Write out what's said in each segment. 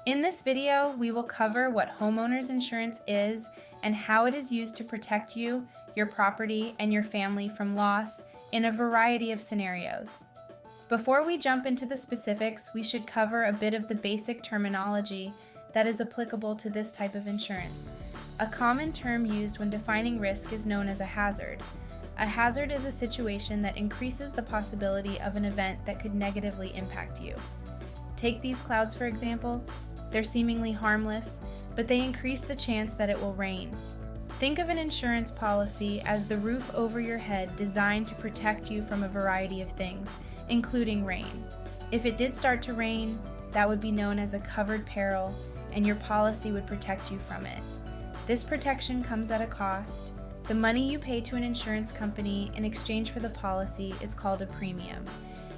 In this video, we will cover what homeowners insurance is and how it is used to protect you, your property, and your family from loss in a variety of scenarios. Before we jump into the specifics, we should cover a bit of the basic terminology that is applicable to this type of insurance. A common term used when defining risk is known as a hazard. A hazard is a situation that increases the possibility of an event that could negatively impact you. Take these clouds for example. They're seemingly harmless, but they increase the chance that it will rain. Think of an insurance policy as the roof over your head designed to protect you from a variety of things, including rain. If it did start to rain, that would be known as a covered peril, and your policy would protect you from it. This protection comes at a cost. The money you pay to an insurance company in exchange for the policy is called a premium.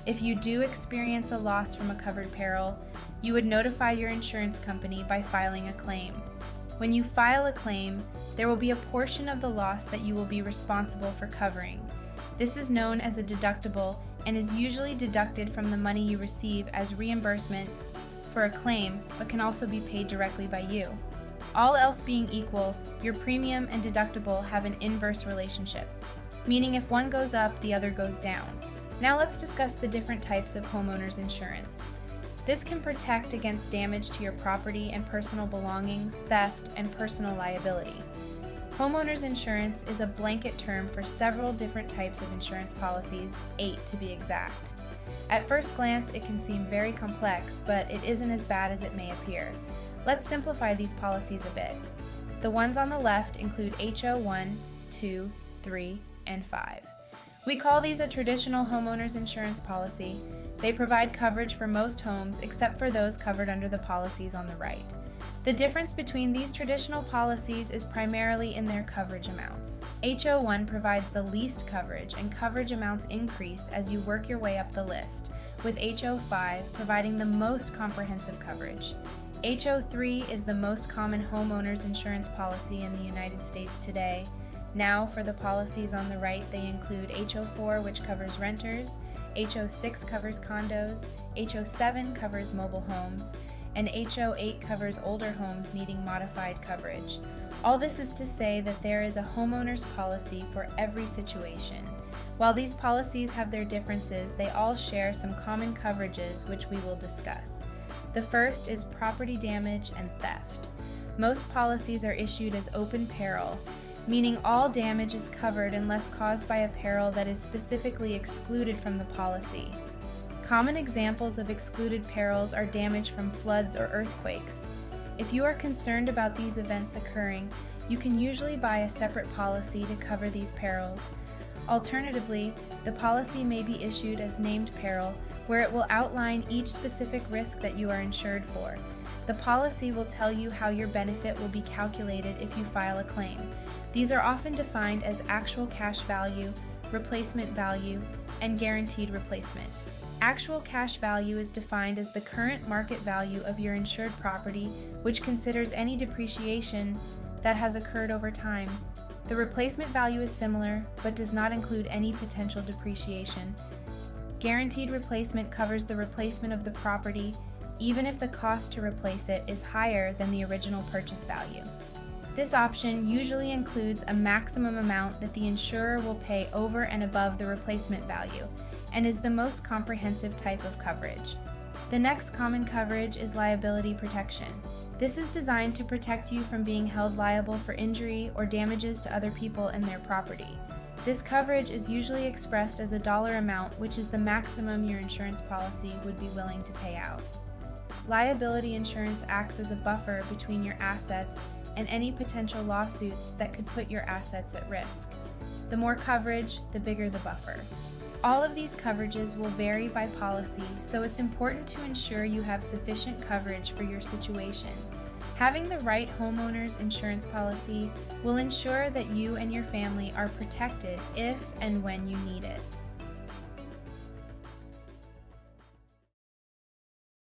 If you do experience a loss from a covered peril, you would notify your insurance company by filing a claim. When you file a claim, there will be a portion of the loss that you will be responsible for covering. This is known as a deductible and is usually deducted from the money you receive as reimbursement for a claim, but can also be paid directly by you. All else being equal, your premium and deductible have an inverse relationship, meaning if one goes up, the other goes down. Now let's discuss the different types of homeowners insurance. This can protect against damage to your property and personal belongings, theft, and personal liability. Homeowners insurance is a blanket term for several different types of insurance policies, 8 to be exact. At first glance, it can seem very complex, but it isn't as bad as it may appear. Let's simplify these policies a bit. The ones on the left include HO 1, 2, 3, and 5. We call these a traditional homeowners insurance policy. They provide coverage for most homes except for those covered under the policies on the right. The difference between these traditional policies is primarily in their coverage amounts. HO1 provides the least coverage, and coverage amounts increase as you work your way up the list, with HO5 providing the most comprehensive coverage. HO3 is the most common homeowners insurance policy in the United States today. Now, for the policies on the right, they include HO4, which covers renters, HO6 covers condos, HO7 covers mobile homes, and HO8 covers older homes needing modified coverage. All this is to say that there is a homeowner's policy for every situation. While these policies have their differences, they all share some common coverages which we will discuss. The first is property damage and theft. Most policies are issued as open peril, meaning all damage is covered unless caused by a peril that is specifically excluded from the policy. Common examples of excluded perils are damage from floods or earthquakes. If you are concerned about these events occurring, you can usually buy a separate policy to cover these perils. Alternatively, the policy may be issued as named peril, where it will outline each specific risk that you are insured for. The policy will tell you how your benefit will be calculated if you file a claim. These are often defined as actual cash value, replacement value, and guaranteed replacement. Actual cash value is defined as the current market value of your insured property, which considers any depreciation that has occurred over time. The replacement value is similar, but does not include any potential depreciation. Guaranteed replacement covers the replacement of the property, even if the cost to replace it is higher than the original purchase value. This option usually includes a maximum amount that the insurer will pay over and above the replacement value, and is the most comprehensive type of coverage. The next common coverage is liability protection. This is designed to protect you from being held liable for injury or damages to other people and their property. This coverage is usually expressed as a dollar amount, which is the maximum your insurance policy would be willing to pay out. Liability insurance acts as a buffer between your assets and any potential lawsuits that could put your assets at risk. The more coverage, the bigger the buffer. All of these coverages will vary by policy, so it's important to ensure you have sufficient coverage for your situation. Having the right homeowner's insurance policy will ensure that you and your family are protected if and when you need it.